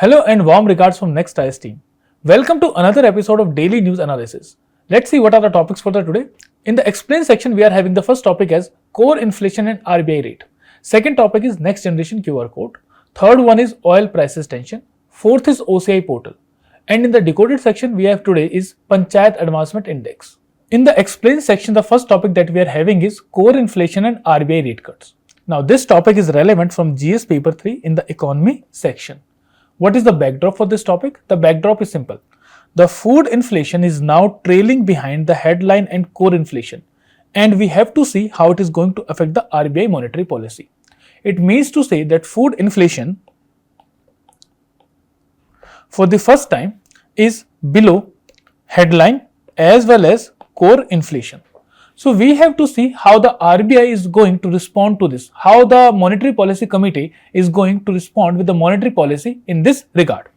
Hello and warm regards from NEXT IAS team. Welcome to another episode of Daily News Analysis. Let's see what are the topics for the today. In the explain section, we are having the first topic as core inflation and RBI rate. Second topic is next generation QR code. Third one is oil prices tension. Fourth is OCI Portal. And in the decoded section we have today is Panchayat Advancement Index. In the explain section, the first topic that we are having is core inflation and RBI rate cuts. Now this topic is relevant from GS paper 3 in the economy section. What is the backdrop for this topic? The backdrop is simple. The food inflation is now trailing behind the headline and core inflation, and we have to see how it is going to affect the RBI monetary policy. It means to say that food inflation for the first time is below headline as well as core inflation. So we have to see how the RBI is going to respond to this, how the Monetary Policy Committee is going to respond with the monetary policy in this regard.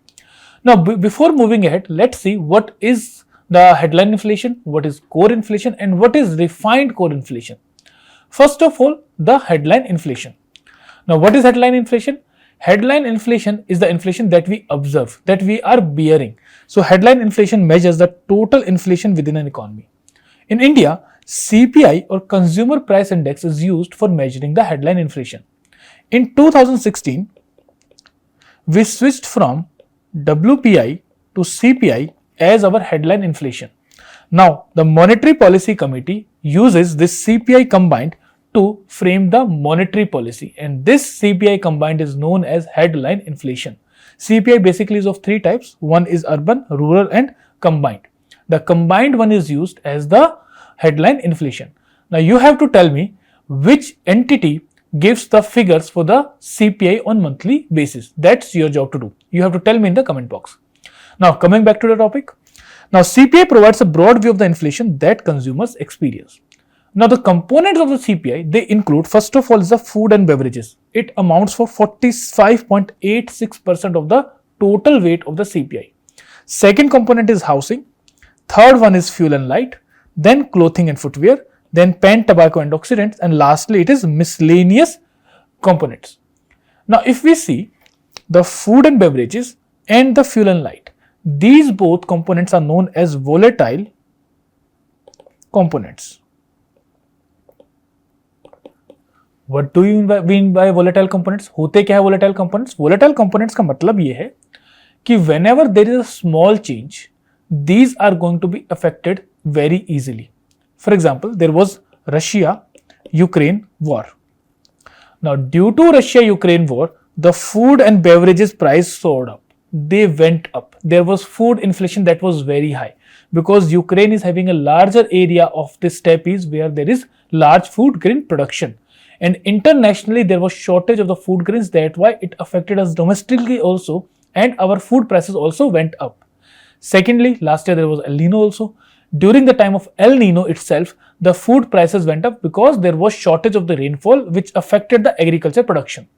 Now, before moving ahead, let's see what is the headline inflation, what is core inflation, and what is refined core inflation. First of all, the headline inflation. Now, what is headline inflation? Headline inflation is the inflation that we observe, that we are bearing. So, headline inflation measures the total inflation within an economy. In India, CPI or Consumer Price Index is used for measuring the headline inflation. In 2016, we switched from WPI to CPI as our headline inflation. Now, the Monetary Policy Committee uses this CPI combined to frame the monetary policy, and this CPI combined is known as headline inflation. CPI basically is of three types. One is urban, rural, and combined. The combined one is used as the headline inflation. Now you have to tell me which entity gives the figures for the CPI on monthly basis. That's your job to do. You have to tell me in the comment box. Now coming back to the topic. Now CPI provides a broad view of the inflation that consumers experience. Now the components of the CPI, they include, first of all, is the food and beverages. It amounts for 45.86% of the total weight of the CPI. Second component is housing. Third one is fuel and light. Then clothing and footwear, then pen, tobacco and oxidants, and lastly it is miscellaneous components. Now if we see the food and beverages and the fuel and light, these both components are known as volatile components. What do you mean by volatile components? होते क्या है volatile components? Volatile components का मतलब ये है कि whenever there is a small change, these are going to be affected very easily. For example, there was Russia-Ukraine war. Now, due to Russia-Ukraine war, the food and beverages price soared up. They went up. There was food inflation that was very high because Ukraine is having a larger area of the steppes where there is large food grain production. And internationally, there was shortage of the food grains. That's why it affected us domestically also, and our food prices also went up. Secondly, last year there was El Nino also. During the time of El Nino itself, the food prices went up because there was shortage of the rainfall which affected the agriculture production.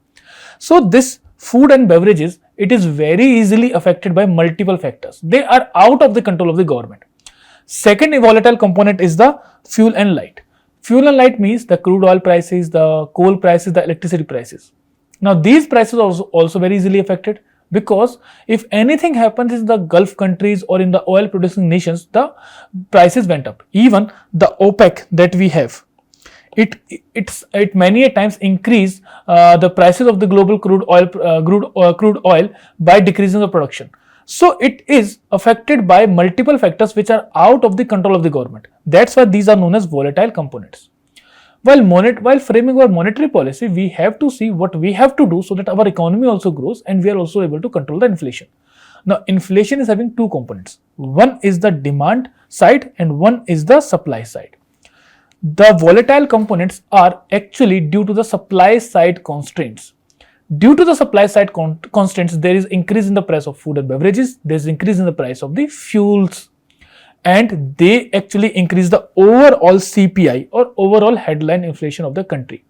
So this food and beverages, it is very easily affected by multiple factors. They are out of the control of the government. Second volatile component is the fuel and light. Fuel and light means the crude oil prices, the coal prices, the electricity prices. Now these prices are also very easily affected, because if anything happens in the Gulf countries or in the oil producing nations, the prices went up. Even the OPEC that we have, it many a times increase the prices of the global crude oil by decreasing the production. So it is affected by multiple factors which are out of the control of the government. That's why these are known as volatile components. While framing our monetary policy, we have to see what we have to do so that our economy also grows and we are also able to control the inflation. Now, inflation is having two components. One is the demand side and one is the supply side. The volatile components are actually due to the supply side constraints. Due to the supply side constraints, there is increase in the price of food and beverages, there is increase in the price of the fuels, and they actually increase the overall CPI or overall headline inflation of the country.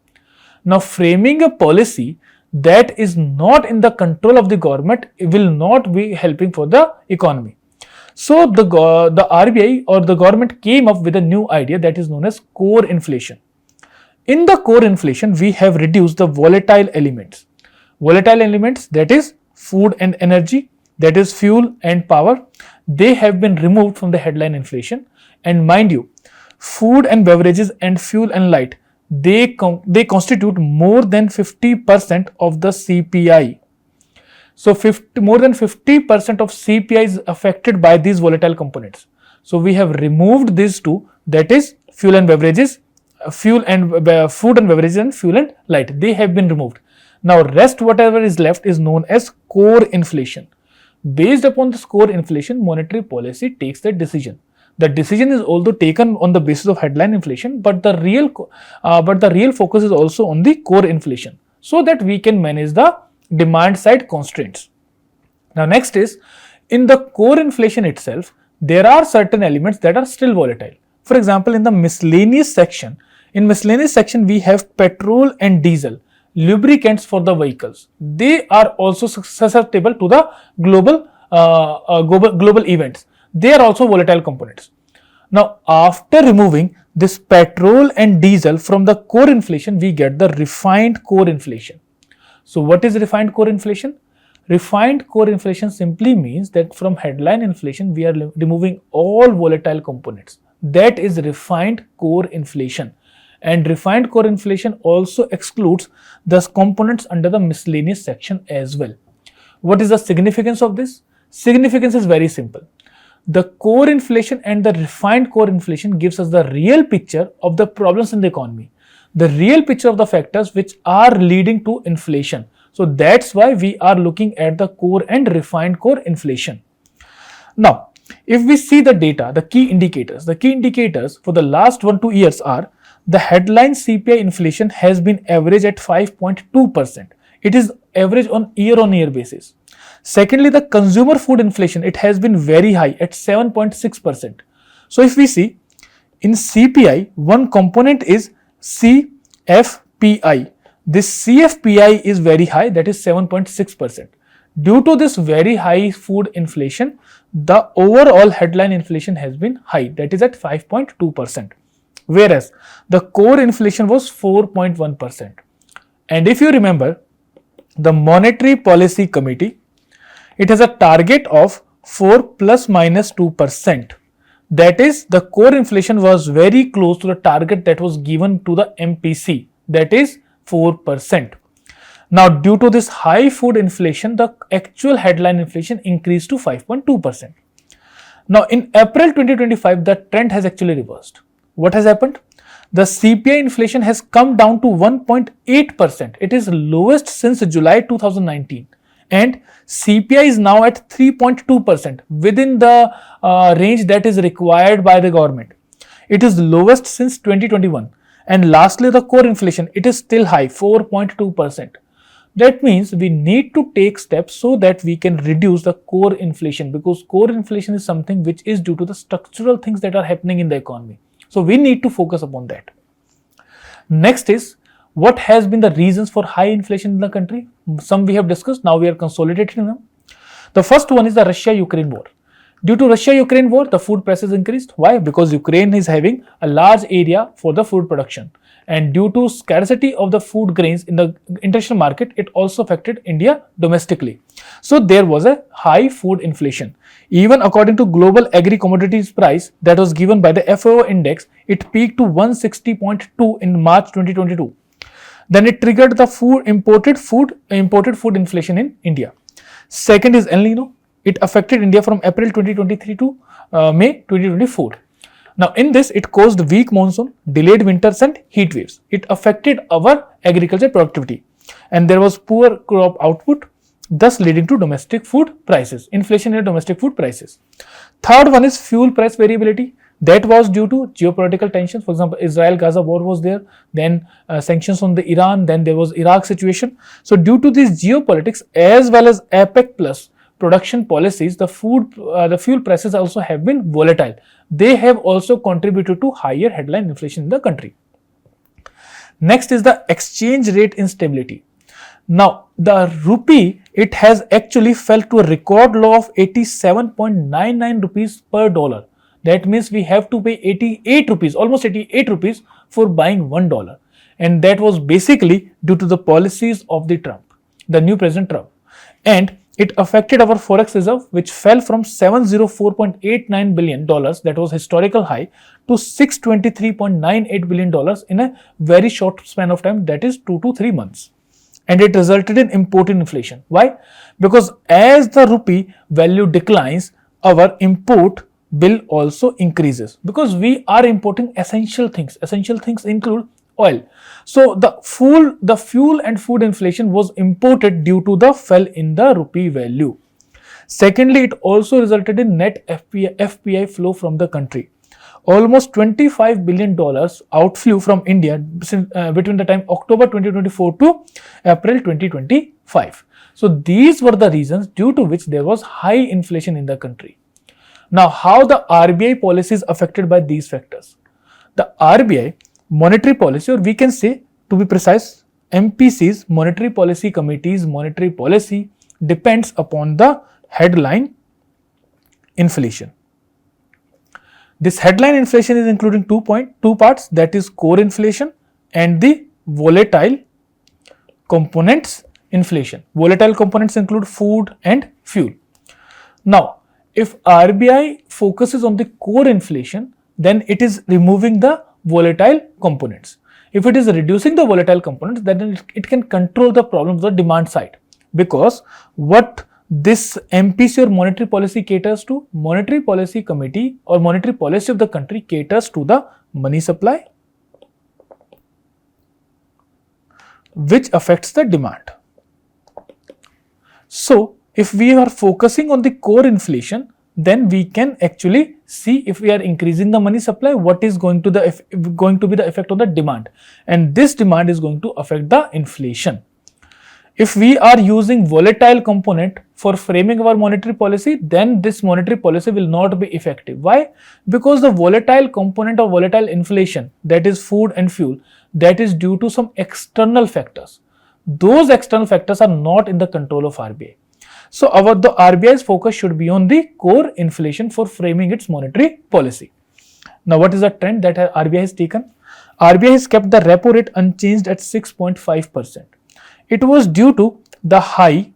Now, framing a policy that is not in the control of the government will not be helping for the economy. So, the RBI or the government came up with a new idea that is known as core inflation. In the core inflation, we have reduced the volatile elements. Volatile elements, that is food and energy, that is fuel and power, they have been removed from the headline inflation. And mind you, food and beverages and fuel and light, they constitute more than 50% of the CPI. So more than 50% of CPI is affected by these volatile components. So we have removed these two, that is fuel and beverages, food and beverages and fuel and light. They have been removed. Now rest whatever is left is known as core inflation. Based upon this core inflation, monetary policy takes the decision. The decision is although taken on the basis of headline inflation, but the real focus is also on the core inflation, so that we can manage the demand side constraints. Now next is, in the core inflation itself, there are certain elements that are still volatile. For example, in the miscellaneous section, we have petrol and diesel, lubricants for the vehicles. They are also susceptible to the global events. They are also volatile components. Now, after removing this petrol and diesel from the core inflation, we get the refined core inflation. So what is refined core inflation? Refined core inflation simply means that from headline inflation, we are removing all volatile components. That is refined core inflation. And refined core inflation also excludes the components under the miscellaneous section as well. What is the significance of this? Significance is very simple. The core inflation and the refined core inflation gives us the real picture of the problems in the economy, the real picture of the factors which are leading to inflation. So that's why we are looking at the core and refined core inflation. Now, if we see the data, the key indicators for the last 1-2 years are, the headline CPI inflation has been average at 5.2%. It is average on year basis. Secondly, the consumer food inflation, it has been very high at 7.6%. So if we see in CPI, one component is CFPI. This CFPI is very high, that is 7.6%. Due to this very high food inflation, the overall headline inflation has been high, that is at 5.2%. Whereas the core inflation was 4.1%. And if you remember, the Monetary Policy Committee, it has a target of 4 ± 2%. That is, the core inflation was very close to the target that was given to the MPC, that is 4%. Now, due to this high food inflation, the actual headline inflation increased to 5.2%. Now, in April 2025, the trend has actually reversed. What has happened? The CPI inflation has come down to 1.8%. It is lowest since July 2019. And CPI is now at 3.2%, within the range that is required by the government. It is lowest since 2021. And lastly, the core inflation, it is still high, 4.2%. That means we need to take steps so that we can reduce the core inflation, because core inflation is something which is due to the structural things that are happening in the economy. So we need to focus upon that. Next is, what has been the reasons for high inflation in the country? Some we have discussed, now we are consolidating them. The first one is the Russia-Ukraine war. Due to Russia-Ukraine war, the food prices increased. Why? Because Ukraine is having a large area for the food production. And due to scarcity of the food grains in the international market, it also affected India domestically. So there was a high food inflation. Even according to global agri-commodities price that was given by the FAO index, it peaked to 160.2 in March 2022. Then it triggered the imported food inflation in India. Second is El Nino. It affected India from April 2023 to May 2024. Now in this, it caused weak monsoon, delayed winters and heat waves. It affected our agriculture productivity, and there was poor crop output, thus leading to domestic food prices, inflation in domestic food prices. Third one is fuel price variability. That was due to geopolitical tensions. For example, Israel-Gaza war was there, then sanctions on the Iran, then there was Iraq situation. So due to these geopolitics as well as APEC plus production policies, the fuel prices also have been volatile. They have also contributed to higher headline inflation in the country. Next is the exchange rate instability. Now, the rupee, it has actually fell to a record low of 87.99 rupees per dollar. That means we have to pay 88 rupees, almost 88 rupees for buying $1. And that was basically due to the policies of the new President Trump. And it affected our forex reserve, which fell from $704.89 billion, that was historical high, to $623.98 billion in a very short span of time, that is 2 to 3 months. And it resulted in import inflation. Why? Because as the rupee value declines, our import bill also increases, because we are importing essential things. Essential things include oil. So the fuel and food inflation was imported due to the fall in the rupee value. Secondly, it also resulted in net FPI flow from the country. Almost $25 billion outflew from India between the time October 2024 to April 2025. So these were the reasons due to which there was high inflation in the country. Now, how the RBI policy is affected by these factors? The RBI monetary policy, or we can say, to be precise, MPC's Monetary Policy Committee's monetary policy depends upon the headline inflation. This headline inflation is including two parts, that is core inflation and the volatile components inflation. Volatile components include food and fuel. Now, if RBI focuses on the core inflation, then it is removing the volatile components. If it is reducing the volatile components, then it can control the problems of the demand side, because what this MPC or monetary policy caters to, monetary policy committee or monetary policy of the country caters to the money supply, which affects the demand. So if we are focusing on the core inflation, then we can actually see if we are increasing the money supply, what is going to be the effect on the demand, and this demand is going to affect the inflation. If we are using volatile component for framing our monetary policy, then this monetary policy will not be effective. Why? Because the volatile component of volatile inflation, that is food and fuel, that is due to some external factors. Those external factors are not in the control of RBI. So the RBI's focus should be on the core inflation for framing its monetary policy. Now, what is the trend that RBI has taken? RBI has kept the repo rate unchanged at 6.5%. It was due to the high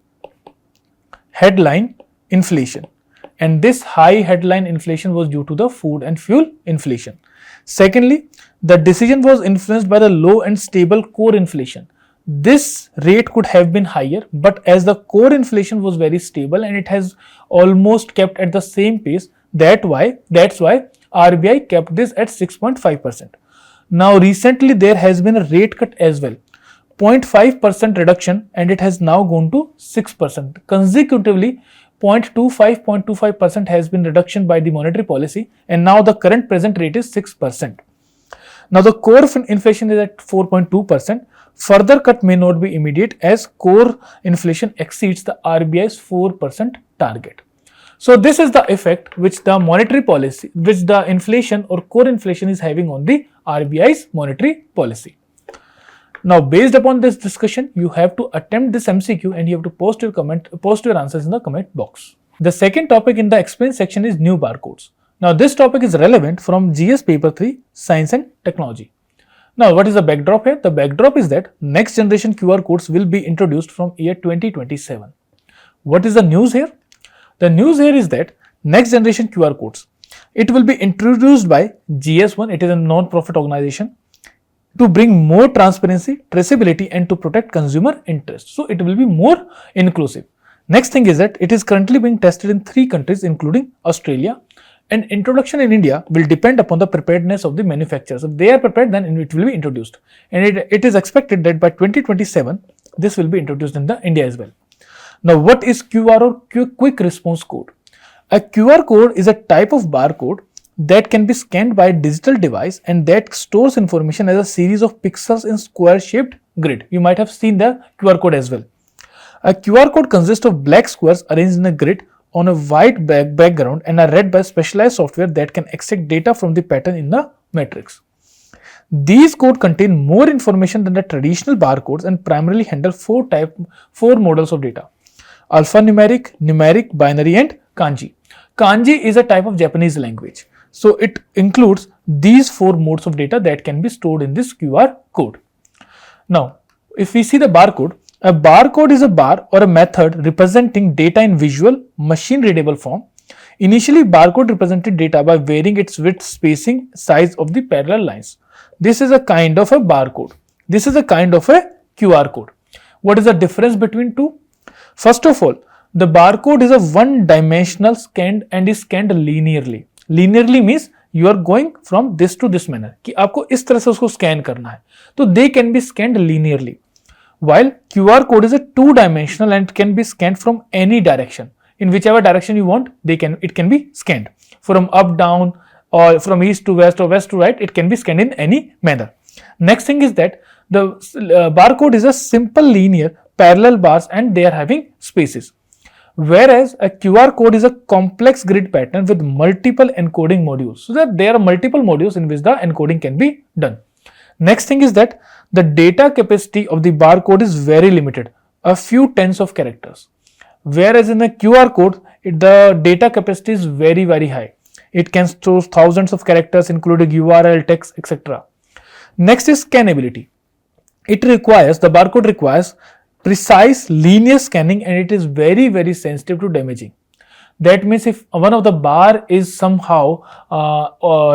headline inflation, and this high headline inflation was due to the food and fuel inflation. Secondly, the decision was influenced by the low and stable core inflation. This rate could have been higher, but as the core inflation was very stable and it has almost kept at the same pace, that's why RBI kept this at 6.5%. Now recently there has been a rate cut as well, 0.5% reduction, and it has now gone to 6%. Consecutively, 0.25% has been reduction by the monetary policy, and now the current present rate is 6%. Now the core inflation is at 4.2%. Further cut may not be immediate as core inflation exceeds the RBI's 4% target. So this is the effect which the monetary policy, which the inflation or core inflation is having on the RBI's monetary policy. Now, based upon this discussion, you have to attempt this MCQ and you have to post your answers in the comment box. The second topic in the explain section is new barcodes. Now, this topic is relevant from GS paper 3, Science and Technology. Now, what is the backdrop here? The backdrop is that next generation QR codes will be introduced from year 2027. What is the news here? The news here is that next generation QR codes, it will be introduced by GS1, it is a non-profit organization, to bring more transparency, traceability, and to protect consumer interests. So it will be more inclusive. Next thing is that it is currently being tested in 3 countries including Australia, and introduction in India will depend upon the preparedness of the manufacturers. If they are prepared, then it will be introduced, and it is expected that by 2027 this will be introduced in India as well. Now, what is QR or quick response code? A QR code is a type of barcode that can be scanned by a digital device and that stores information as a series of pixels in square shaped grid. You might have seen the QR code as well. A QR code consists of black squares arranged in a grid on a white background and are read by specialized software that can extract data from the pattern in the matrix. These codes contain more information than the traditional barcodes and primarily handle 4 models of data: alphanumeric, numeric, binary, and kanji. Kanji is a type of Japanese language. So it includes these 4 modes of data that can be stored in this QR code. Now, if we see the barcode, A barcode is a bar or a method representing data in visual, machine-readable form. Initially, barcode represented data by varying its width, spacing, size of the parallel lines. This is a kind of a barcode. This is a kind of a QR code. What is the difference between two? First of all, the barcode is a one-dimensional scanned and is scanned linearly. Linearly means you are going from this to this manner कि आपको इस तरह से उसको scan करना है, तो they can be scanned linearly. While QR code is a two-dimensional and can be scanned from any direction. In whichever direction you want, it can be scanned. From up, down, or from east to west or west to right, it can be scanned in any manner. Next thing is that the barcode is a simple linear parallel bars and they are having spaces. Whereas a QR code is a complex grid pattern with multiple encoding modules. So that there are multiple modules in which the encoding can be done. Next thing is that the data capacity of the barcode is very limited, a few tens of characters. Whereas in the QR code, the data capacity is very, very high. It can store thousands of characters including URL, text, etc. Next is scannability. The barcode requires precise linear scanning and it is very, very sensitive to damaging. That means if one of the bar is somehow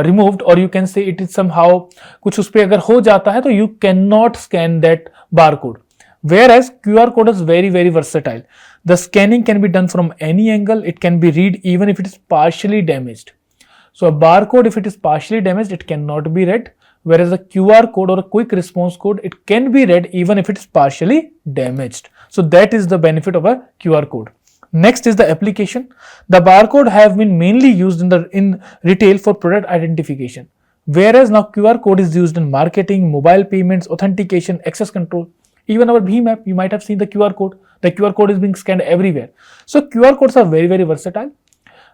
removed, or you can say it is somehow कुछ उस पे अगर हो जाता है, तो you cannot scan that barcode. Whereas QR code is very, very versatile. The scanning can be done from any angle. It can be read even if it is partially damaged. So a barcode, if it is partially damaged, it cannot be read. Whereas a QR code or a quick response code, it can be read even if it is partially damaged. So that is the benefit of a QR code. Next is the application. The barcode have been mainly used in retail for product identification. Whereas now QR code is used in marketing, mobile payments, authentication, access control. Even our Bhim app, you might have seen the QR code. The QR code is being scanned everywhere. So QR codes are very, very versatile.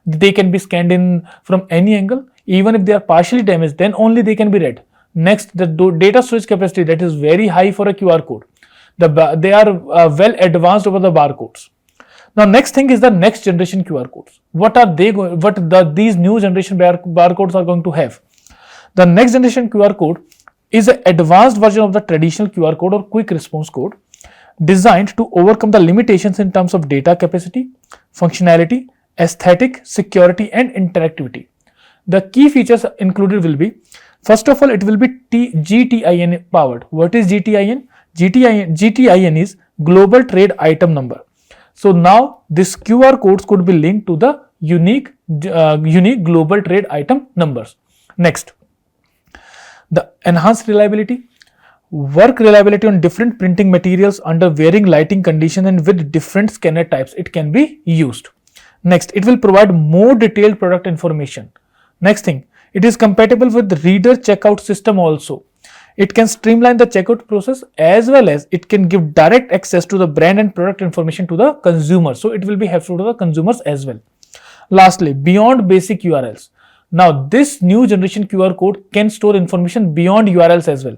They can be scanned in from any angle. Even if they are partially damaged, then only they can be read. Next, the data storage capacity, that is very high for a QR code. They are well advanced over the barcodes. Now, next thing is the next generation QR codes. What are they going? These new generation barcodes are going to have? The next generation QR code is an advanced version of the traditional QR code or quick response code, designed to overcome the limitations in terms of data capacity, functionality, aesthetic, security, and interactivity. The key features included will be, first of all, it will be GTIN powered. What is GTIN? GTIN is Global Trade Item Number. So now this QR codes could be linked to the unique global trade item numbers. Next, the enhanced reliability. Work reliability on different printing materials under varying lighting conditions and with different scanner types. It can be used. Next, it will provide more detailed product information. Next thing, it is compatible with reader checkout system also. It can streamline the checkout process as well as it can give direct access to the brand and product information to the consumer. So it will be helpful to the consumers as well. Lastly, beyond basic URLs. Now this new generation QR code can store information beyond URLs as well.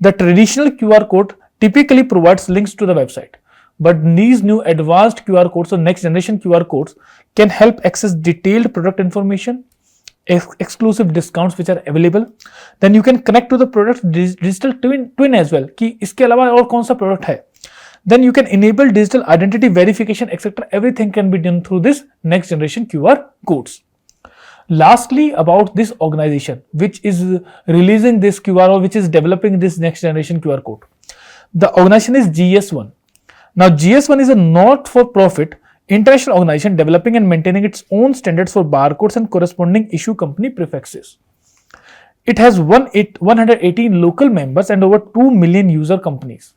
The traditional QR code typically provides links to the website. But these new advanced QR codes or next generation QR codes can help access detailed product information, exclusive discounts which are available. Then you can connect to the product digital twin as well कि इसके अलावा और कौन सा product है. Then you can enable digital identity verification, etc. Everything can be done through this next generation QR codes. Lastly, about this organization which is releasing this QR or which is developing this next generation QR code. The organization is GS1. Now GS1 is a not-for-profit international organization developing and maintaining its own standards for barcodes and corresponding issue company prefixes. It has 118 local members and over 2 million user companies.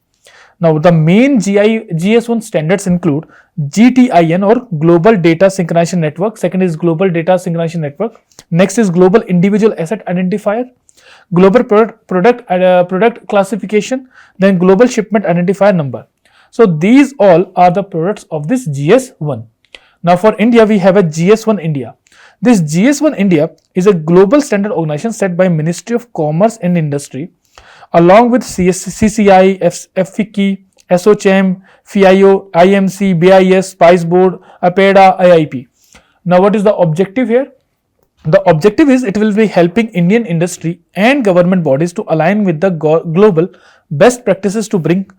Now the main GS1 standards include GTIN or Global Data Synchronization Network. Second is Global Data Synchronization Network. Next is Global Individual Asset Identifier, Global Product Classification, then Global Shipment Identifier Number. So these all are the products of this GS1. Now for India, we have a GS1 India. This GS1 India is a global standard organization set by Ministry of Commerce and Industry along with CCI, FFICI, SOCHM, FIO, IMC, BIS, Spice Board, APEDA, IIP. Now what is the objective here? The objective is it will be helping Indian industry and government bodies to align with the global best practices to bring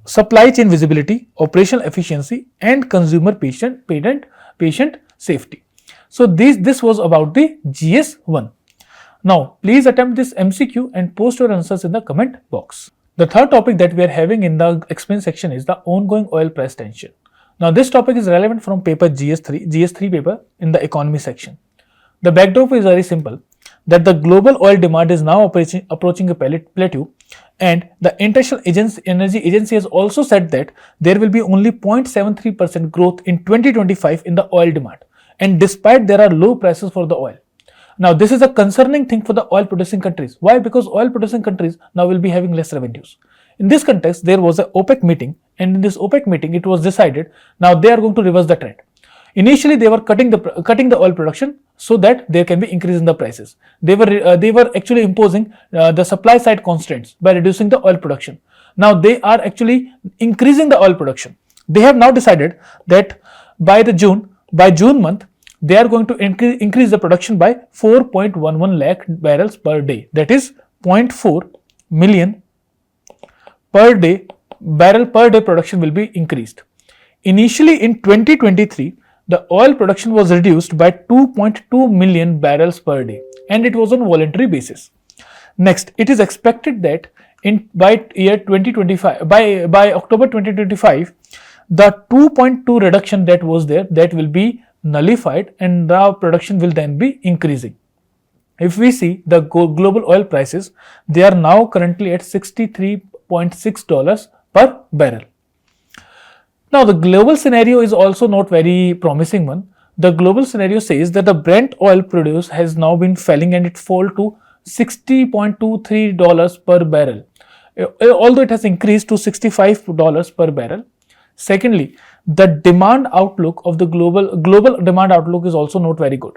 supply chain visibility, operational efficiency, and consumer patient safety. So this was about the GS1. Now, please attempt this MCQ and post your answers in the comment box. The third topic that we are having in the explain section is the ongoing oil price tension. Now, this topic is relevant from paper GS3 paper in the economy section. The backdrop is very simple, that the global oil demand is now approaching a plateau, and the International Energy Agency has also said that there will be only 0.73% growth in 2025 in the oil demand, and despite there are low prices for the oil. Now, this is a concerning thing for the oil producing countries. Why? Because oil producing countries now will be having less revenues. In this context, there was an OPEC meeting, and in this OPEC meeting, it was decided now they are going to reverse the trend. Initially, they were cutting the oil production so that there can be increase in the prices. They were actually imposing the supply side constraints by reducing the oil production. Now they are actually increasing the oil production. They have now decided that by June month, they are going to increase the production by 4.11 lakh barrels per day. That is 0.4 million barrel per day production will be increased. Initially in 2023, the oil production was reduced by 2.2 million barrels per day, and it was on voluntary basis. Next, it is expected that by October 2025, the 2.2 reduction that was there, that will be nullified, and the production will then be increasing. If we see the global oil prices, they are now currently at $63.6 per barrel. Now, the global scenario is also not very promising one. The global scenario says that the Brent oil produce has now been falling, and it fall to $60.23 per barrel, although it has increased to $65 per barrel. Secondly, the demand outlook of the global demand outlook is also not very good.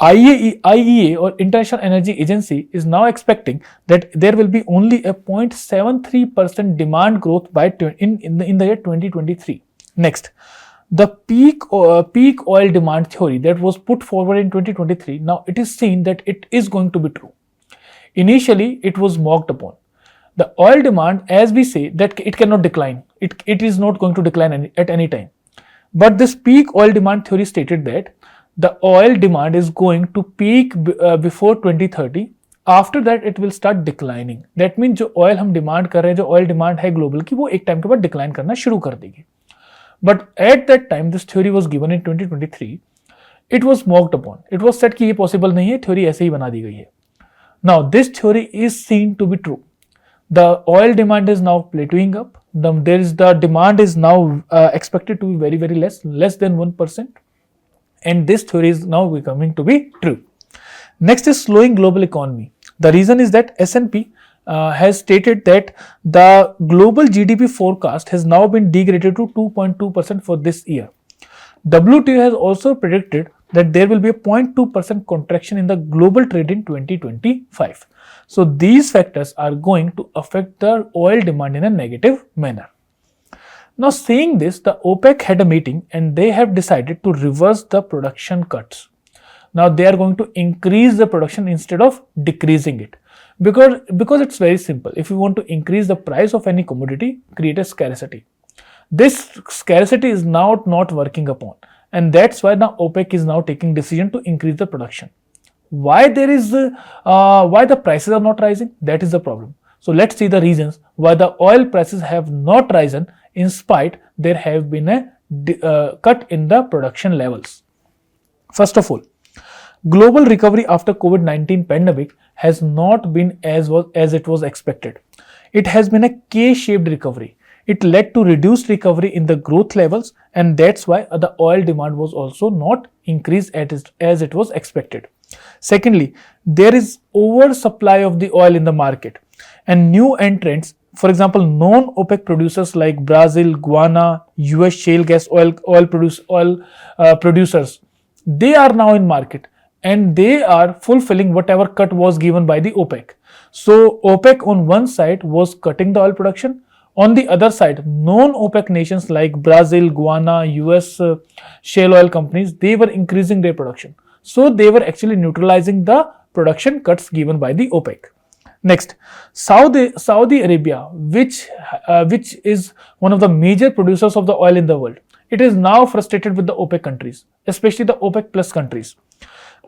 IEA or International Energy Agency is now expecting that there will be only a 0.73% demand growth in the year 2023. Next, the peak oil demand theory that was put forward in 2023, now it is seen that it is going to be true. Initially, it was mocked upon. The oil demand, as we say, that it cannot decline. It is not going to decline at any time. But this peak oil demand theory stated that the oil demand is going to peak before 2030. After that, it will start declining. That means जो oil हम demand कर रहे हैं, जो oil demand है global की, वो एक time के बाद decline करना शुरू कर देगी. But at that time, this theory was given in 2023. It was mocked upon. It was said कि ये possible नहीं है, theory ऐसे ही बना दी गई है. Now, this theory is seen to be true. The oil demand is now plateauing up. The demand is now expected to be very, very less than 1%. And this theory is now becoming to be true. Next is slowing global economy. The reason is that S&P has stated that the global GDP forecast has now been degraded to 2.2% for this year. WTO has also predicted that there will be a 0.2% contraction in the global trade in 2025. So these factors are going to affect the oil demand in a negative manner. Now, saying this, the OPEC had a meeting and they have decided to reverse the production cuts. Now they are going to increase the production instead of decreasing it, because it's very simple. If you want to increase the price of any commodity, create a scarcity. This scarcity is now not working upon, and that's why now OPEC is now taking decision to increase the production. Why the prices are not rising? That is the problem. So let's see the reasons why the oil prices have not risen in spite there have been a cut in the production levels. First of all, global recovery after COVID-19 pandemic has not been as it was expected. It has been a K-shaped recovery. It led to reduced recovery in the growth levels, and that's why the oil demand was also not increased as it was expected. Secondly, there is oversupply of the oil in the market, and new entrants, for example, non-OPEC producers like Brazil, Guyana, US shale gas oil producers, they are now in market and they are fulfilling whatever cut was given by the OPEC. So OPEC on one side was cutting the oil production. On the other side, non-OPEC nations like Brazil, Guyana, US shale oil companies, they were increasing their production. So they were actually neutralizing the production cuts given by the OPEC. Next, Saudi Arabia, which is one of the major producers of the oil in the world, it is now frustrated with the OPEC countries, especially the OPEC plus countries.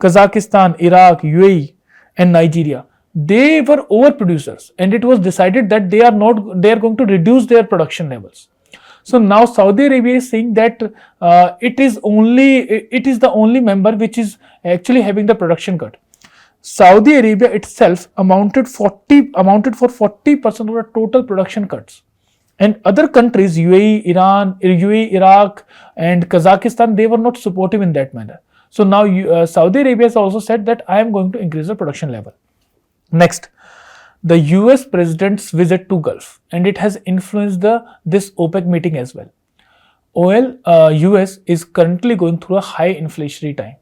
Kazakhstan, Iraq, UAE, and Nigeria, they were overproducers, and it was decided that they are going to reduce their production levels. So now Saudi Arabia is saying that it is the only member which is actually having the production cut. Saudi Arabia itself amounted for 40% of the total production cuts. And other countries, UAE, Iraq, and Kazakhstan, they were not supportive in that manner. So now Saudi Arabia has also said that I am going to increase the production level. Next, the US president's visit to Gulf, and it has influenced this OPEC meeting as well. US is currently going through a high inflationary time.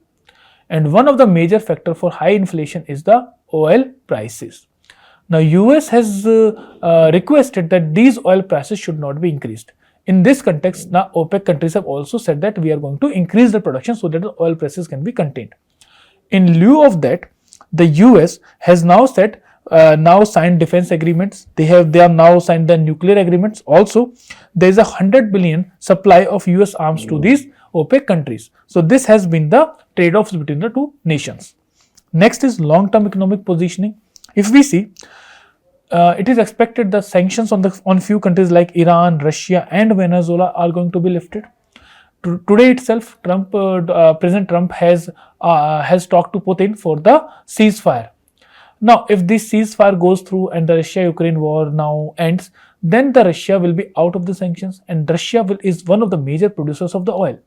And one of the major factors for high inflation is the oil prices. Now, US has requested that these oil prices should not be increased. In this context, now OPEC countries have also said that we are going to increase the production so that the oil prices can be contained. In lieu of that, the US has now signed defense agreements. They are now signed the nuclear agreements. Also, there is a 100 billion supply of US arms to these OPEC countries. So this has been the trade-offs between the two nations. Next is long-term economic positioning. If we see, it is expected the sanctions on few countries like Iran, Russia, and Venezuela are going to be lifted. Today itself, President Trump has talked to Putin for the ceasefire. Now, if this ceasefire goes through and the Russia-Ukraine war now ends, then the Russia will be out of the sanctions, and Russia is one of the major producers of the oil.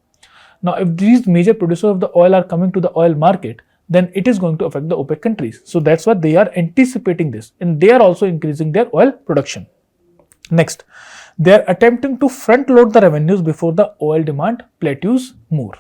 Now, if these major producers of the oil are coming to the oil market, then it is going to affect the OPEC countries. So that's why they are anticipating this, and they are also increasing their oil production. Next, they are attempting to front load the revenues before the oil demand plateaus more.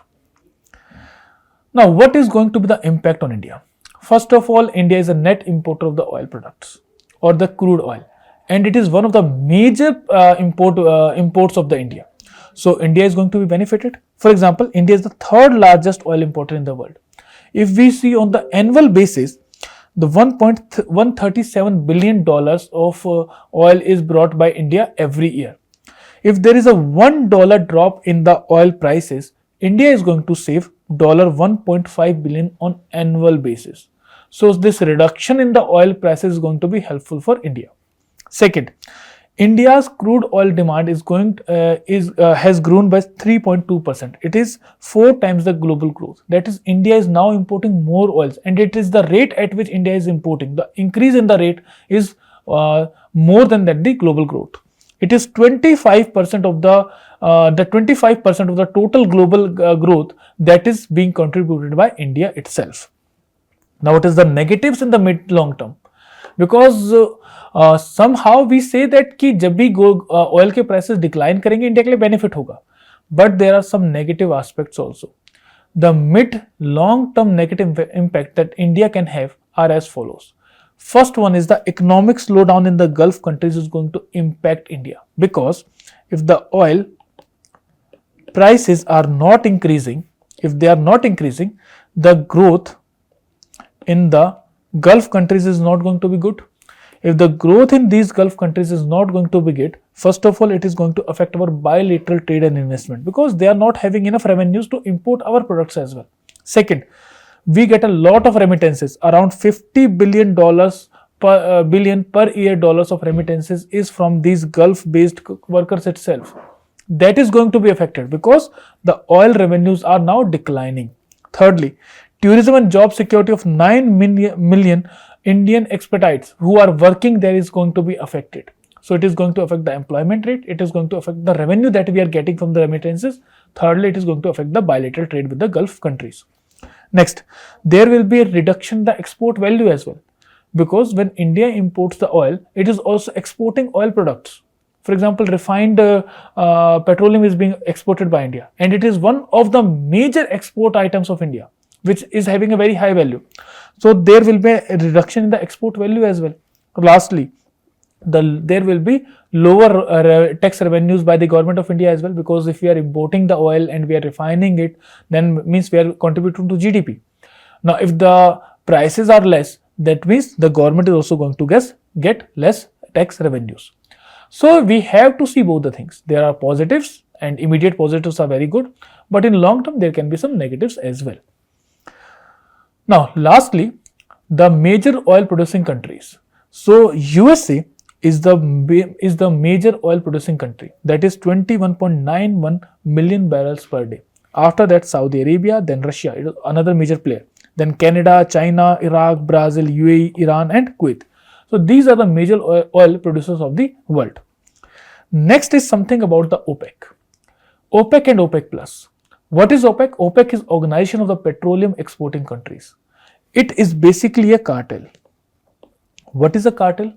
Now, what is going to be the impact on India? First of all, India is a net importer of the oil products or the crude oil, and it is one of the major imports of the India. So India is going to be benefited. For example, India is the third largest oil importer in the world. If we see on the annual basis, the $1.137 billion of oil is brought by India every year. If there is a $1 drop in the oil prices, India is going to save $1.5 billion on annual basis. So this reduction in the oil prices is going to be helpful for India. Second, India's crude oil demand has grown by 3.2%. It is 4 times the global growth. That is, India is now importing more oils, and it is the rate at which India is importing. The increase in the rate is more than the global growth. It is 25% of the 25% of the total global growth that is being contributed by India itself. Now, what is the negatives in the mid long term? Because somehow we say that कि जब भी oil के prices decline करेंगे, India के लिए benefit होगा. But there are some negative aspects also. The mid long term negative impact that India can have are as follows. First one is the economic slowdown in the Gulf countries is going to impact India, because if the oil prices are not increasing, the growth in the Gulf countries is not going to be good. If the growth in these Gulf countries is not going to be good, first of all, it is going to affect our bilateral trade and investment, because they are not having enough revenues to import our products as well. Second, we get a lot of remittances. Around $50 billion per year dollars of remittances is from these Gulf-based workers itself. That is going to be affected because the oil revenues are now declining. Thirdly, tourism and job security of 9 million Indian expatriates who are working there is going to be affected. So it is going to affect the employment rate. It is going to affect the revenue that we are getting from the remittances. Thirdly, it is going to affect the bilateral trade with the Gulf countries. Next, there will be a reduction in the export value as well, because when India imports the oil, it is also exporting oil products. For example, refined petroleum is being exported by India, and it is one of the major export items of India, which is having a very high value. So there will be a reduction in the export value as well. Lastly, there will be lower tax revenues by the government of India as well, because if we are importing the oil and we are refining it, then means we are contributing to GDP. Now, if the prices are less, that means the government is also going to get less tax revenues. So we have to see both the things. There are positives, and immediate positives are very good, but in long term there can be some negatives as well. Now lastly, the major oil producing countries. So USA is the major oil producing country, that is 21.91 million barrels per day. After that, Saudi Arabia, then Russia, it is another major player, then Canada, China, Iraq, Brazil, UAE, Iran and Kuwait. So these are the major oil producers of the world. Next is something about the OPEC. OPEC and OPEC plus. What is OPEC? OPEC is Organization of the Petroleum Exporting Countries. It is basically a cartel. What is a cartel?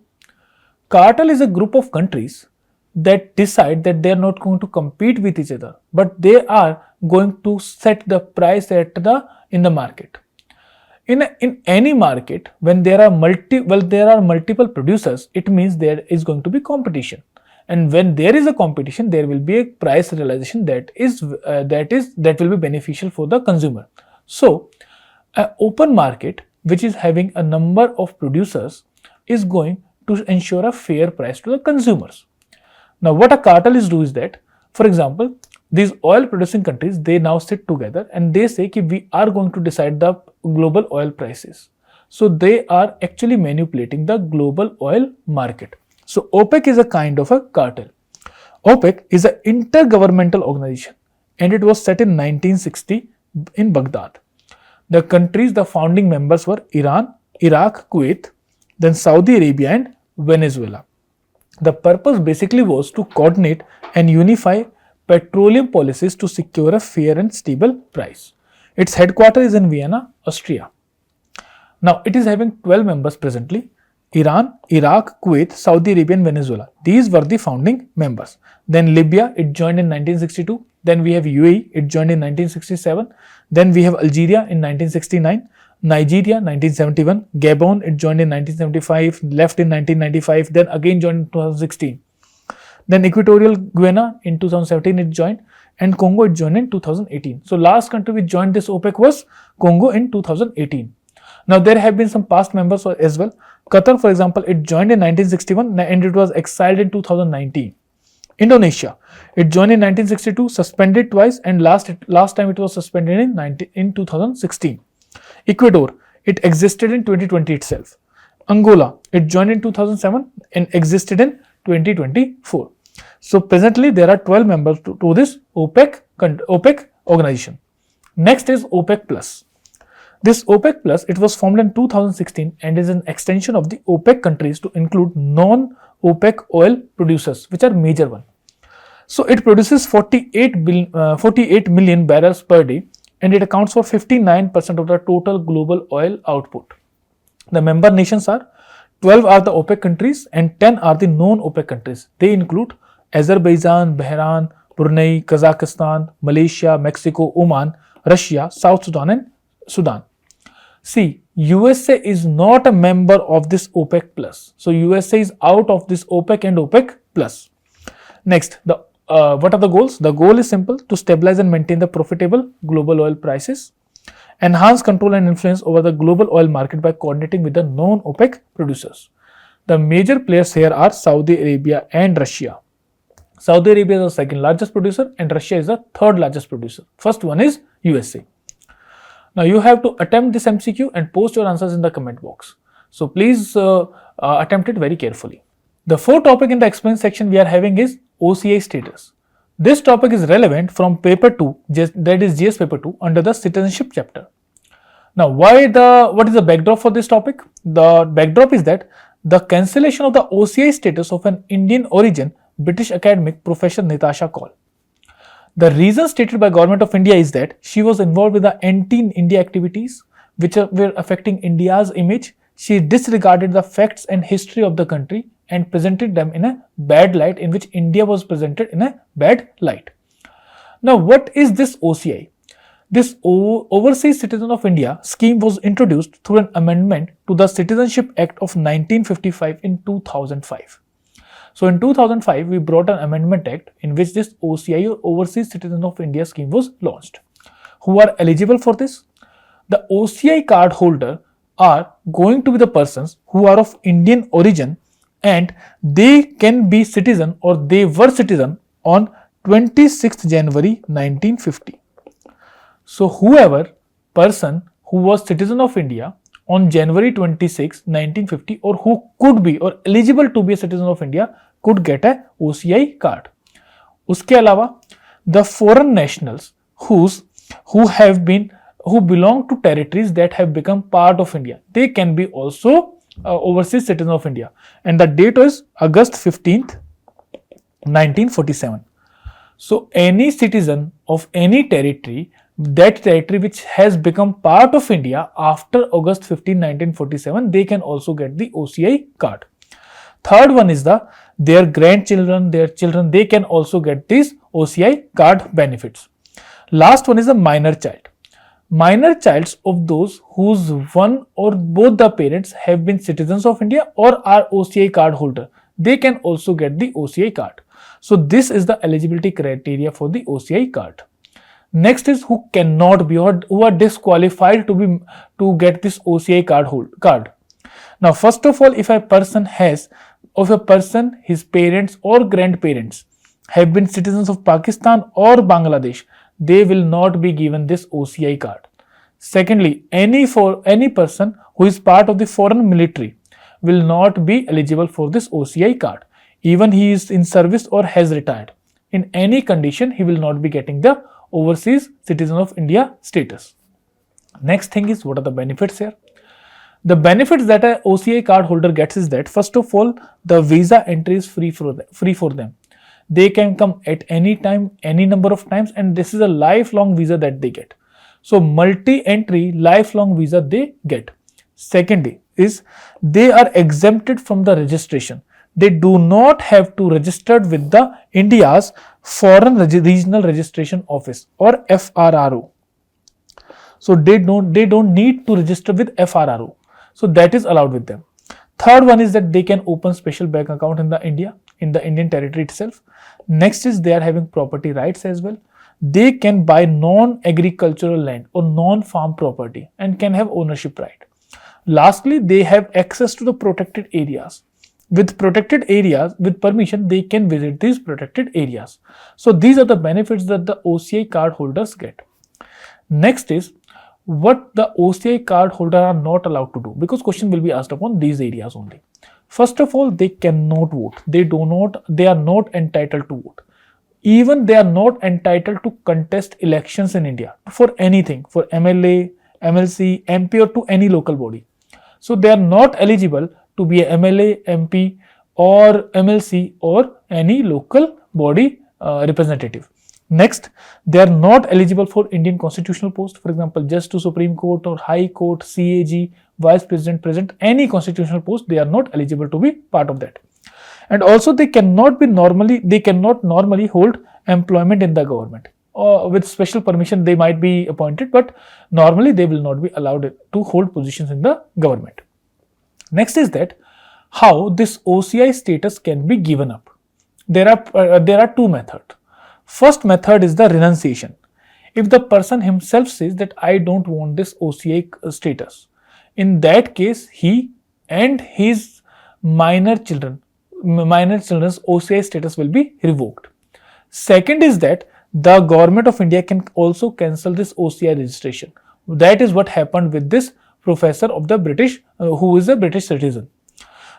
Cartel is a group of countries that decide that they are not going to compete with each other, but they are going to set the price in the market. In any market, when there are multiple producers, it means there is going to be competition, and when there is a competition, there will be a price realization that will be beneficial for the consumer. So, an open market which is having a number of producers is going to ensure a fair price to the consumers. Now, what a cartel is do is that, for example, these oil producing countries, they now sit together and they say that we are going to decide the global oil prices. So they are actually manipulating the global oil market. So OPEC is a kind of a cartel. OPEC is an intergovernmental organization and it was set in 1960 in Baghdad. The countries, the founding members were Iran, Iraq, Kuwait, then Saudi Arabia and Venezuela. The purpose basically was to coordinate and unify petroleum policies to secure a fair and stable price. Its headquarters is in Vienna, Austria. Now it is having 12 members presently: Iran, Iraq, Kuwait, Saudi Arabia and Venezuela. These were the founding members. Then Libya, it joined in 1962. Then we have UAE, it joined in 1967. Then we have Algeria in 1969. Nigeria 1971, Gabon it joined in 1975, left in 1995, then again joined in 2016. Then Equatorial Guinea in 2017 it joined, and Congo it joined in 2018. So last country which joined this OPEC was Congo in 2018. Now there have been some past members as well. Qatar, for example, it joined in 1961 and it was exiled in 2019. Indonesia, it joined in 1962, suspended twice, and last time it was suspended in 2016. Ecuador, it existed in 2020 itself. Angola, it joined in 2007 and existed in 2024. So presently there are 12 members to this OPEC organization. Next is OPEC plus. This OPEC plus, it was formed in 2016 and is an extension of the OPEC countries to include non-OPEC oil producers, which are major one. So it produces 48 million barrels per day, and it accounts for 59% of the total global oil output. The member nations are 12 are the OPEC countries and 10 are the non-OPEC countries. They include Azerbaijan, Bahrain, Brunei, Kazakhstan, Malaysia, Mexico, Oman, Russia, South Sudan and Sudan. See, USA is not a member of this OPEC plus. So USA is out of this OPEC and OPEC plus. Next, what are the goals? The goal is simple: to stabilize and maintain the profitable global oil prices, enhance control and influence over the global oil market by coordinating with the non-OPEC producers. The major players here are Saudi Arabia and Russia. Saudi Arabia is the second largest producer and Russia is the third largest producer. First one is USA. Now you have to attempt this MCQ and post your answers in the comment box. So please attempt it very carefully. The fourth topic in the explain section we are having is OCI status. This topic is relevant from paper 2, that is GS paper 2, under the citizenship chapter. Now what is the backdrop for this topic? The backdrop is that the cancellation of the OCI status of an Indian origin British academic Professor Natasha Kaul. The reason stated by Government of India is that she was involved with the anti-India activities which were affecting India's image. She disregarded the facts and history of the country and presented them in a bad light, in which India was presented in a bad light. Now, what is this OCI? This Overseas Citizen of India scheme was introduced through an amendment to the Citizenship Act of 1955 in 2005. So, in 2005, we brought an amendment act in which this OCI or Overseas Citizen of India scheme was launched. Who are eligible for this? The OCI card holder are going to be the persons who are of Indian origin and they can be citizen or they were citizen on 26th January 1950. So whoever person who was citizen of India on January 26, 1950 or who could be or eligible to be a citizen of India could get a OCI card. उसके अलावा the foreign nationals who belong to territories that have become part of India, they can be also overseas citizen of India, and the date was August 15th, 1947. So any citizen of any territory, that territory which has become part of India after August 15, 1947, they can also get the OCI card. Third one is their grandchildren, their children, they can also get these OCI card benefits. Last one is a minor child. Minor childs of those whose one or both the parents have been citizens of India or are OCI card holder, they can also get the OCI card. So this is the eligibility criteria for the OCI card. Next is who cannot be or who are disqualified to get this OCI card. Now, first of all, if a person, his parents or grandparents have been citizens of Pakistan or Bangladesh, they will not be given this OCI card. Secondly, any person who is part of the foreign military will not be eligible for this OCI card. Even he is in service or has retired. In any condition, he will not be getting the overseas citizen of India status. Next thing is, what are the benefits here? The benefits that an OCI card holder gets is that, first of all, the visa entry is free for them. They can come at any time, any number of times, and this is a lifelong visa that they get. So multi-entry lifelong visa they get. Secondly is they are exempted from the registration. They do not have to register with the India's Foreign Regional Registration Office or FRRO. So they don't need to register with FRRO. So that is allowed with them. Third one is that they can open special bank account in the Indian territory itself. Next is they are having property rights as well. They can buy non-agricultural land or non-farm property and can have ownership right. Lastly, they have access to the protected areas. With protected areas, with permission, they can visit these protected areas. So these are the benefits that the OCI card holders get. Next is what the OCI card holder are not allowed to do, because question will be asked upon these areas only. First of all, they cannot vote. They are not entitled to vote. Even they are not entitled to contest elections in India for anything, for MLA, MLC, MP or to any local body. So they are not eligible to be a MLA, MP or MLC or any local body representative. Next, they are not eligible for Indian constitutional post, for example, Just to Supreme Court or High Court, CAG, Vice President, any constitutional post, they are not eligible to be part of that. And also they cannot normally hold employment in the government. With special permission, they might be appointed, but normally they will not be allowed to hold positions in the government. Next is that how this OCI status can be given up. There are two methods. First method is the renunciation. If the person himself says that I don't want this OCI status, in that case he and his minor children's OCI status will be revoked. Second is that the government of India can also cancel this OCI registration. That is what happened with this professor of the British who is a British citizen.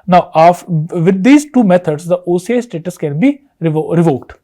Now, with these two methods, the OCI status can be revoked.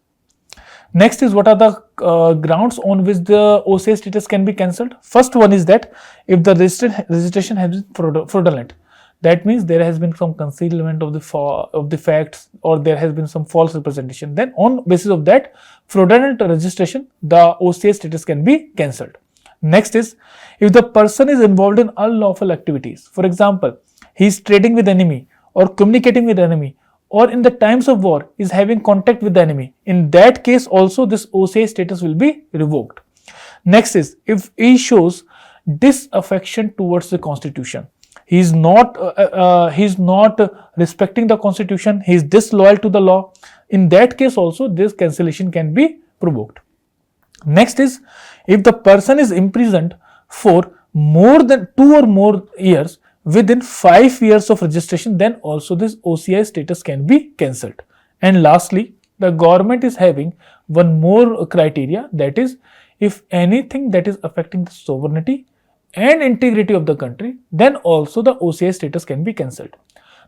Next is what are the grounds on which the OCI status can be cancelled. First one is that if the registration has been fraudulent, that means there has been some concealment of the facts or there has been some false representation. Then on basis of that fraudulent registration, the OCI status can be cancelled. Next is if the person is involved in unlawful activities. For example, he is trading with enemy or communicating with enemy, or in the times of war is having contact with the enemy. In that case also this OCI status will be revoked. Next is if he shows disaffection towards the constitution. He is not respecting the constitution. He is disloyal to the law. In that case also this cancellation can be provoked. Next is if the person is imprisoned for more than 2 or more years within 5 years of registration, then also this OCI status can be cancelled. And lastly, the government is having one more criteria, that is, if anything that is affecting the sovereignty and integrity of the country, then also the OCI status can be cancelled.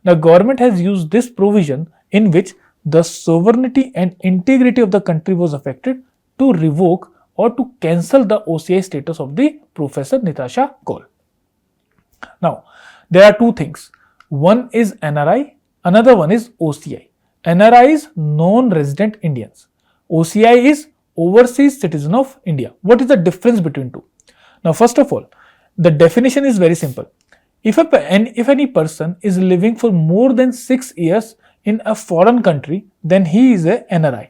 The government has used this provision in which the sovereignty and integrity of the country was affected to revoke or to cancel the OCI status of the Professor Natasha Cole. Now, there are two things. One is NRI, another one is OCI. NRI is non-resident Indians. OCI is overseas citizen of India. What is the difference between two? Now, first of all, the definition is very simple. If any person is living for more than 6 years in a foreign country, then he is a NRI.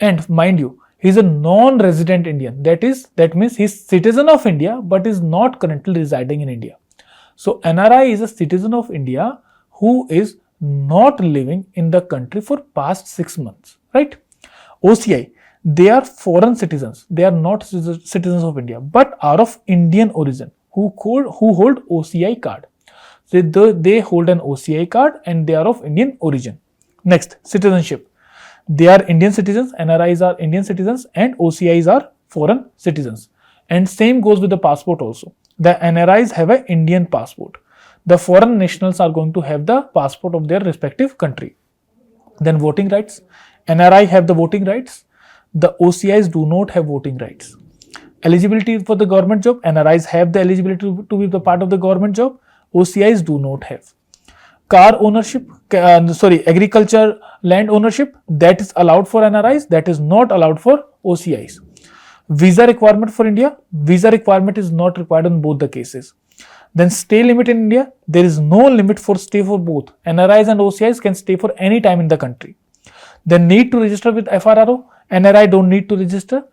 And mind you, he is a non-resident Indian. That means he is citizen of India but is not currently residing in India. So NRI is a citizen of India who is not living in the country for past 6 months, right? OCI, they are foreign citizens. They are not citizens of India but are of Indian origin who hold OCI card. So they hold an OCI card and they are of Indian origin. Next, citizenship. They are Indian citizens, NRIs are Indian citizens and OCIs are foreign citizens. And same goes with the passport also. The NRIs have an Indian passport. The foreign nationals are going to have the passport of their respective country. Then voting rights. NRI have the voting rights. The OCIs do not have voting rights. Eligibility for the government job. NRIs have the eligibility to be the part of the government job. OCIs do not have. Car ownership, agriculture land ownership, that is allowed for NRIs, that is not allowed for OCIs. Visa requirement for India, visa requirement is not required in both the cases. Then stay limit in India, there is no limit for stay for both. NRIs and OCIs can stay for any time in the country. Then need to register with FRRO, NRI don't need to register.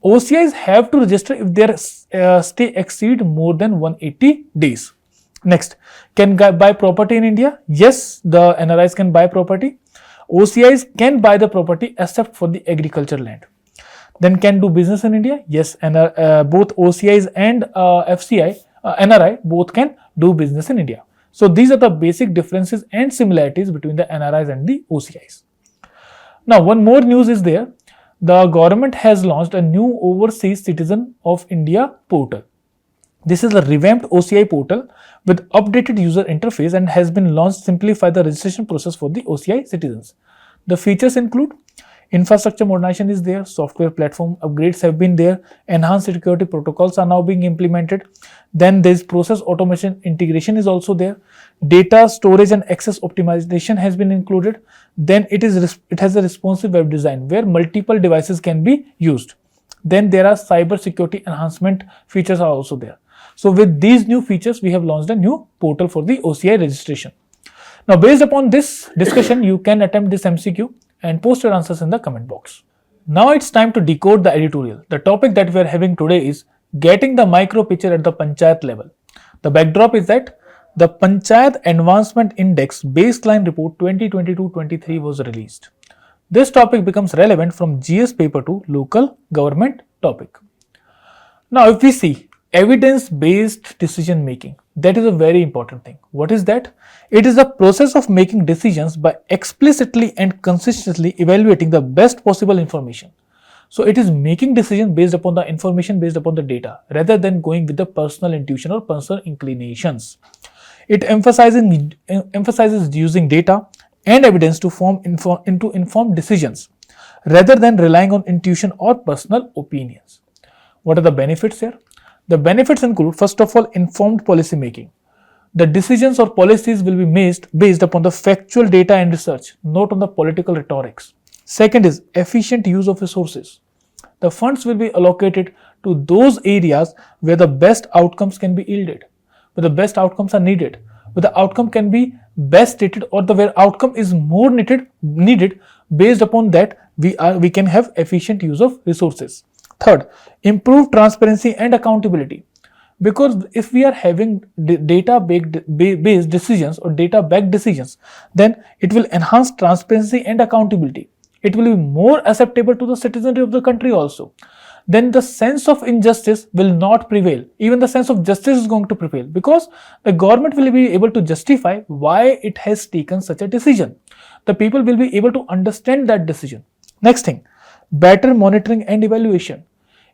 OCIs have to register if their stay exceed more than 180 days. Next, can buy property in India? Yes, the NRIs can buy property. OCIs can buy the property except for the agriculture land. Then can do business in India? Yes, and both OCIs and NRI both can do business in India. So these are the basic differences and similarities between the NRIs and the OCIs. Now, one more news is there. The government has launched a new Overseas Citizen of India portal. This is a revamped OCI portal with updated user interface and has been launched to simplify the registration process for the OCI citizens. The features include infrastructure modernization is there, software platform upgrades have been there, enhanced security protocols are now being implemented. Then there is process automation integration is also there. Data storage and access optimization has been included. Then it has a responsive web design where multiple devices can be used. Then there are cyber security enhancement features are also there. So with these new features, we have launched a new portal for the OCI registration. Now, based upon this discussion, you can attempt this MCQ and post your answers in the comment box. Now it's time to decode the editorial. The topic that we are having today is getting the micro picture at the Panchayat level. The backdrop is that the Panchayat Advancement Index Baseline Report 2022-23 was released. This topic becomes relevant from GS paper to local government topic. Now, if we see evidence-based decision making, that is a very important thing. What is that? It is the process of making decisions by explicitly and consistently evaluating the best possible information. So it is making decisions based upon the information, based upon the data, rather than going with the personal intuition or personal inclinations. It emphasizes using data and evidence to into informed decisions, rather than relying on intuition or personal opinions. What are the benefits here? The benefits include, first of all, informed policy making. The decisions or policies will be based upon the factual data and research, not on the political rhetorics. Second is efficient use of resources. The funds will be allocated to those areas where the best outcomes can be yielded, where the best outcomes are needed, where the outcome can be best stated, or where outcome is more needed. Based upon that, we can have efficient use of resources. Third, improve transparency and accountability. Because if we are having data-based decisions or data-backed decisions, then it will enhance transparency and accountability. It will be more acceptable to the citizenry of the country also. then the sense of injustice will not prevail. Even the sense of justice is going to prevail, because the government will be able to justify why it has taken such a decision. The people will be able to understand that decision. Next thing, better monitoring and evaluation.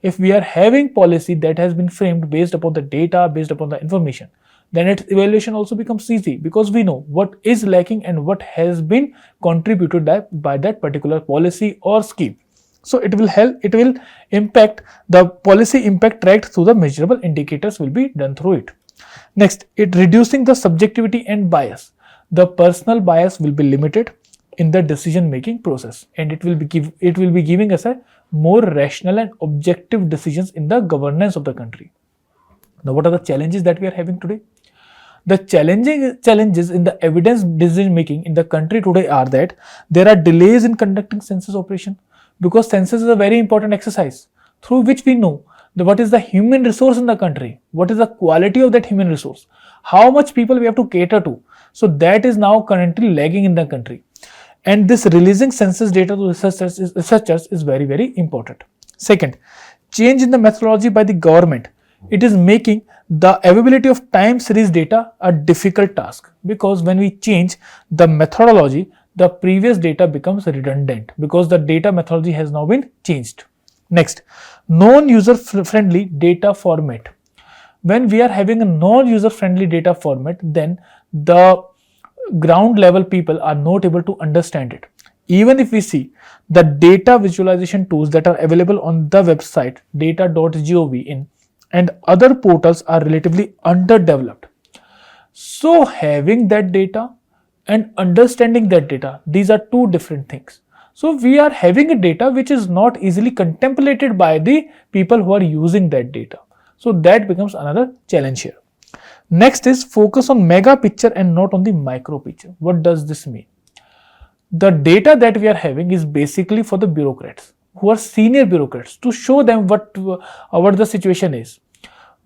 If we are having policy that has been framed based upon the data, based upon the information, then its evaluation also becomes easy, because we know what is lacking and what has been contributed by that particular policy or scheme. So it will impact the policy impact tracked through the measurable indicators will be done through it. Next, it reducing the subjectivity and bias. The personal bias will be limited in the decision making process, and it will be giving us a more rational and objective decisions in the governance of the country. Now, what are the challenges that we are having today? The challenges in the evidence decision making in the country today are that there are delays in conducting census operation, because census is a very important exercise through which we know what is the human resource in the country, what is the quality of that human resource, how much people we have to cater to. So that is now currently lagging in the country, and this releasing census data to researchers is very, very important. Second, change in the methodology by the government. It is making the availability of time series data a difficult task, because when we change the methodology, the previous data becomes redundant, because the data methodology has now been changed. Next, non-user friendly data format. When we are having a non-user friendly data format, then the ground level people are not able to understand it. Even if we see the data visualization tools that are available on the website data.gov and other portals are relatively underdeveloped. So having that data and understanding that data, these are two different things. So we are having a data which is not easily contemplated by the people who are using that data. So that becomes another challenge here. Next is focus on mega picture and not on the micro picture. What does this mean? The data that we are having is basically for the bureaucrats, who are senior bureaucrats, to show them what the situation is.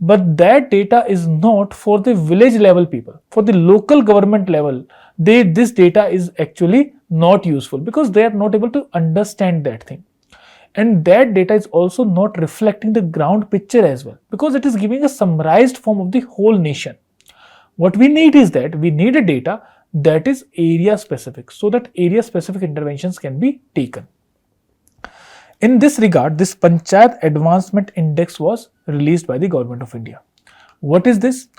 But that data is not for the village level people, for the local government level. This data is actually not useful, because they are not able to understand that thing. And that data is also not reflecting the ground picture as well, because it is giving a summarized form of the whole nation. What we need is that we need a data that is area specific, so that area specific interventions can be taken. In this regard, this Panchayat Advancement Index was released by the Government of India. What is this?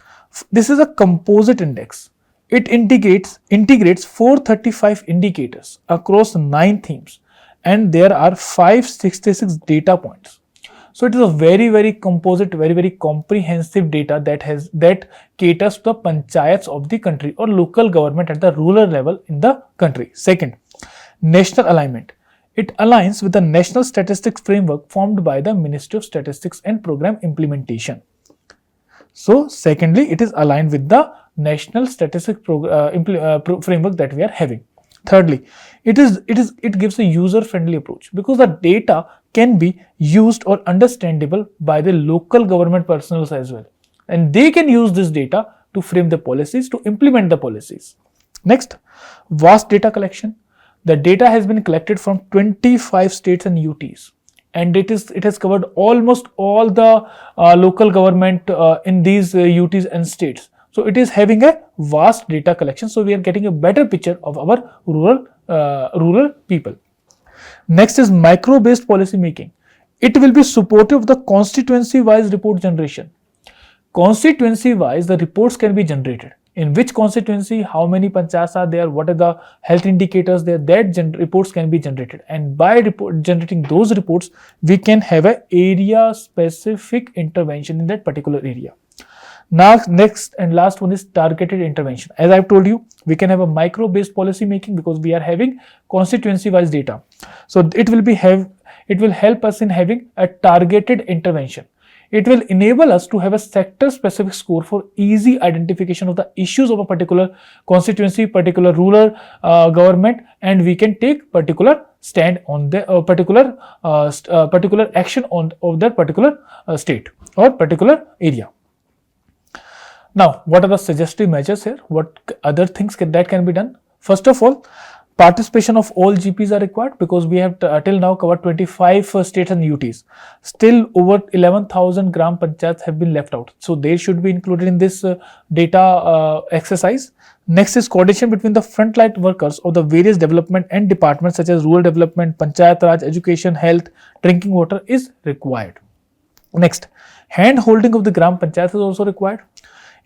This is a composite index. It integrates 435 indicators across 9 themes, and there are 566 data points. So it is a very, very composite, very, very comprehensive data that caters to the panchayats of the country, or local government at the rural level in the country. Second, national alignment. It aligns with the National Statistics Framework formed by the Ministry of Statistics and Program Implementation. So secondly, it is aligned with the National Statistics Framework that we are having. Thirdly, it gives a user-friendly approach, because the data can be used or understandable by the local government personnel as well, and they can use this data to frame the policies, to implement the policies. Next, vast data collection. The data has been collected from 25 states and UTs, and it has covered almost all the local government in these UTs and states. So it is having a vast data collection. So we are getting a better picture of our rural people. Next is micro-based policy making. It will be supportive of the constituency-wise report generation. Constituency-wise, the reports can be generated. In which constituency, how many panchayats are there, what are the health indicators there, that reports can be generated. And by generating those reports, we can have an area-specific intervention in that particular area. Now, next and last one is targeted intervention. As I've told you, we can have a micro-based policy making because we are having constituency-wise data. So it will help us in having a targeted intervention. It will enable us to have a sector-specific score for easy identification of the issues of a particular constituency, particular rural government, and we can take particular stand on the particular action of that particular state or particular area. Now, what are the suggestive measures here? What other things that can be done? First of all, participation of all GPs are required because we have till now covered 25 states and UTs. Still over 11,000 gram panchayats have been left out. So they should be included in this data exercise. Next is coordination between the frontline workers of the various development and departments such as rural development, panchayat raj, education, health, drinking water is required. Next, hand holding of the gram panchayat is also required.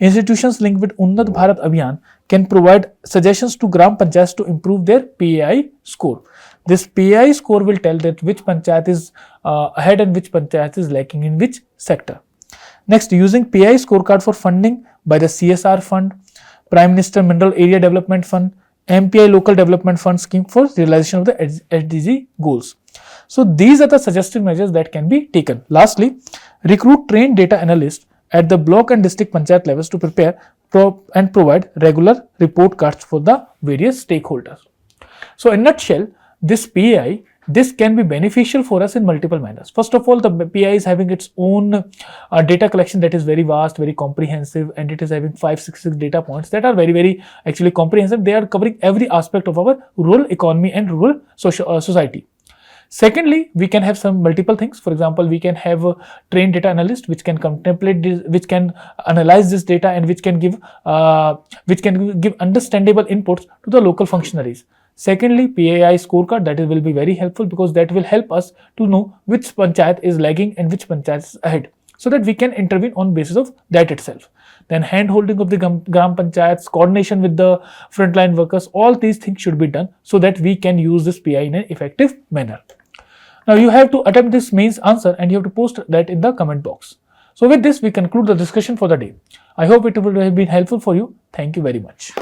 Institutions linked with Unnat Bharat Abhiyan can provide suggestions to gram panchayats to improve their PAI score. This PAI score will tell that which panchayat is ahead and which panchayat is lacking in which sector. Next, using PAI scorecard for funding by the CSR fund, Prime Minister Mineral Area Development Fund, MPI Local Development Fund scheme for realization of the SDG goals. So these are the suggested measures that can be taken. Lastly, recruit trained data analysts at the block and district panchayat levels to prepare and provide regular report cards for the various stakeholders. So in a nutshell, this PAI, this can be beneficial for us in multiple manners. First of all, the PAI is having its own data collection that is very vast, very comprehensive, and it is having 566 data points that are very actually comprehensive. They are covering every aspect of our rural economy and rural society. Secondly, we can have some multiple things. For example, we can have a trained data analyst which can contemplate this, which can analyze this data, and which can give understandable inputs to the local functionaries. Secondly, PAI scorecard, that will be very helpful because that will help us to know which panchayat is lagging and which panchayat is ahead, so that we can intervene on basis of that itself. Then hand holding of the gram panchayats, coordination with the frontline workers, all these things should be done so that we can use this PAI in an effective manner. Now you have to attempt this mains answer and you have to post that in the comment box. So with this, we conclude the discussion for the day. I hope it would have been helpful for you. Thank you very much.